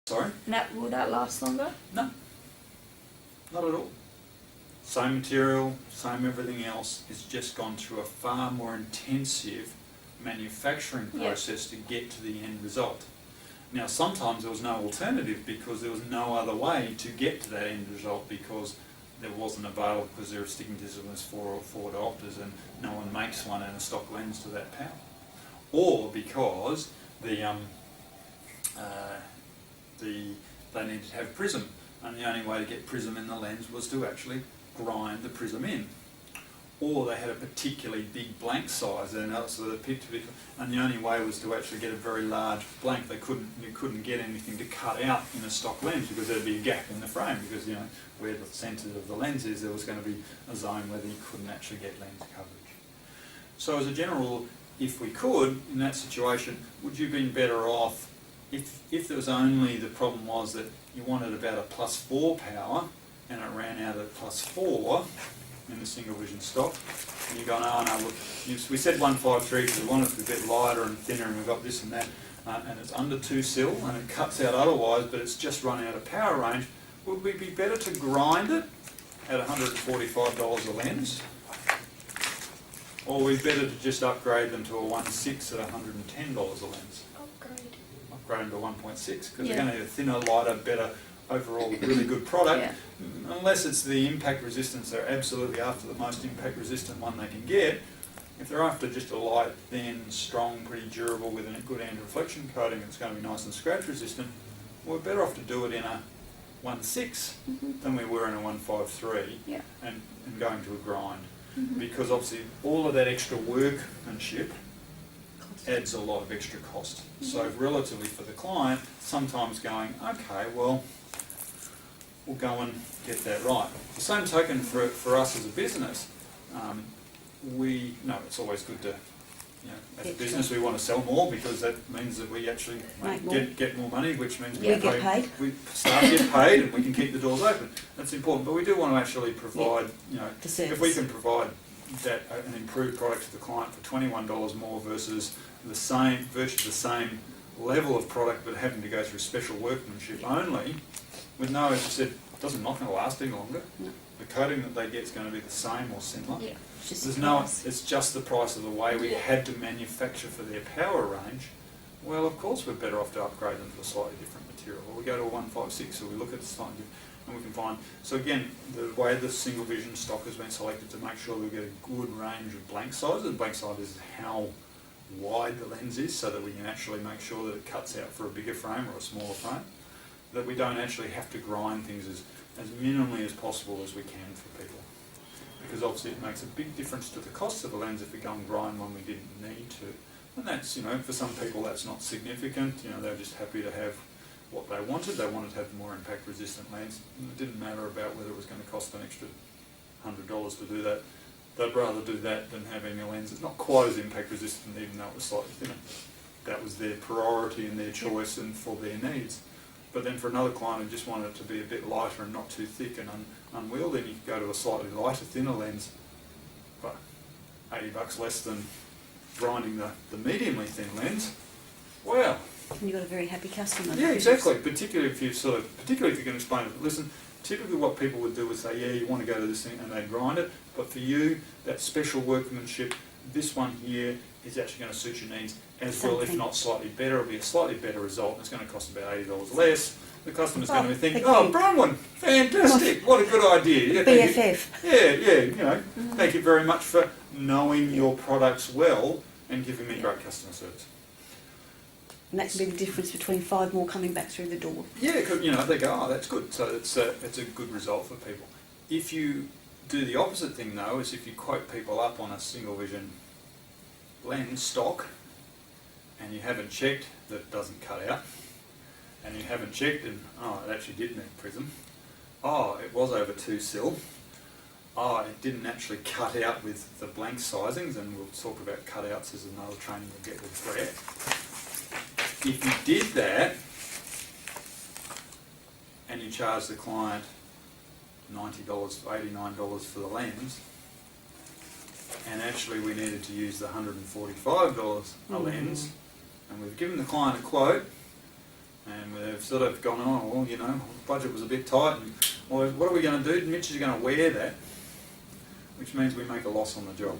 Sorry? And will that last longer? No, not at all. Same material, same everything else. It's just gone through a far more intensive manufacturing process to get to the end result. Now, sometimes there was no alternative because there was no other way to get to that end result because there wasn't available because there are astigmatism for diopters and no one makes one in a stock lens to that power. Or because they needed to have prism, and the only way to get prism in the lens was to actually grind the prism in. Or they had a particularly big blank size, and the only way was to actually get a very large blank. You couldn't get anything to cut out in a stock lens because there'd be a gap in the frame because where the centre of the lens is, there was going to be a zone where you couldn't actually get lens coverage. So as a general rule, if we could, in that situation, would you have been better off if there was only the problem was that you wanted about a +4 power and it ran out at +4 in the single vision stock, and you're going, oh no, look, we said 153 because we wanted it to be a bit lighter and thinner and we've got this and that, and it's under 2 sil and it cuts out otherwise, but it's just running out of power range. Would we be better to grind it at $145 a lens, or we better to just upgrade them to a 1.6 at $110 a lens? Upgrade them to 1.6 because they're going to have a thinner, lighter, better, overall really good product. Unless it's the impact resistance, they're absolutely after the most impact resistant one they can get. If they're after just a light, thin, strong, pretty durable with a good anti-reflection coating that's going to be nice and scratch resistant, we're better off to do it in a 1.6 than we were in a 1.53 and going to a grind. Because obviously all of that extra workmanship adds a lot of extra cost. So relatively for the client, sometimes going, okay, well, we'll go and get that right. The same token for us as a business, it's always good to, as a business we want to sell more because that means that we actually get more money, which means we get paid. Staff get paid and we can keep the doors open. That's important, but we do want to actually provide, if we can provide an improved product to the client for $21 more versus the same level of product but having to go through special workmanship only, with no, as you said, it's not going to last any longer. No. The coating that they get is going to be the same or similar. It's just the price of the way we had to manufacture for their power range. Well, of course we're better off to upgrade them to a slightly different material. Or we go to a 156 or we look at the slightly different, and we can find. So again, the way the single vision stock has been selected to make sure we get a good range of blank sizes. Blank size is how wide the lens is so that we can actually make sure that it cuts out for a bigger frame or a smaller frame. That we don't actually have to grind things as minimally as possible as we can for people. Because obviously it makes a big difference to the cost of the lens if we go and grind one we didn't need to. And that's, for some people that's not significant, they're just happy to have what they wanted. They wanted to have more impact resistant lens. It didn't matter about whether it was going to cost an extra $100 to do that. They'd rather do that than having a lens that's not quite as impact resistant even though it was slightly thinner. That was their priority and their choice and for their needs. But then for another client who just wanted it to be a bit lighter and not too thick and unwieldy, you could go to a slightly lighter, thinner lens, but $80 less than grinding the mediumly thin lens. Well, and you've got a very happy customer. Yeah, exactly. Particularly if you can explain it. Listen, typically what people would do is say, yeah, you want to go to this thing, and they grind it. But for you, that special workmanship, this one here is actually going to suit your needs as well, if not slightly better. It'll be a slightly better result, and it's going to cost about $80 less. The customer's going to be thinking, oh, Bronwyn, fantastic, what a good idea. Yeah, BFF. Thank you very much for knowing your products well and giving me great customer service. And that can be the difference between 5 more coming back through the door. Yeah, because they go, oh, that's good. So it's a good result for people. If you do the opposite thing though, is if you quote people up on a single vision lens stock and you haven't checked that it doesn't cut out, and you haven't checked and, oh, it actually did need prism. Oh, it was over 2 sil. Oh, it didn't actually cut out with the blank sizings, and we'll talk about cutouts as another training we'll get with Brett. If you did that and you charged the client $90, $89 for the lens, and actually we needed to use the $145 a lens, and we've given the client a quote, And we've sort of gone, oh, well, you know, the budget was a bit tight, and well, what are we going to do? Mitch is going to wear that, which means we make a loss on the job.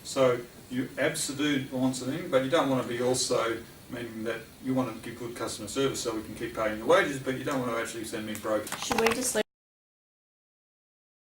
So you absolutely want something, but you don't want to be also meaning that you want to give good customer service so we can keep paying your wages, but you don't want to actually send me broke. Should we just leave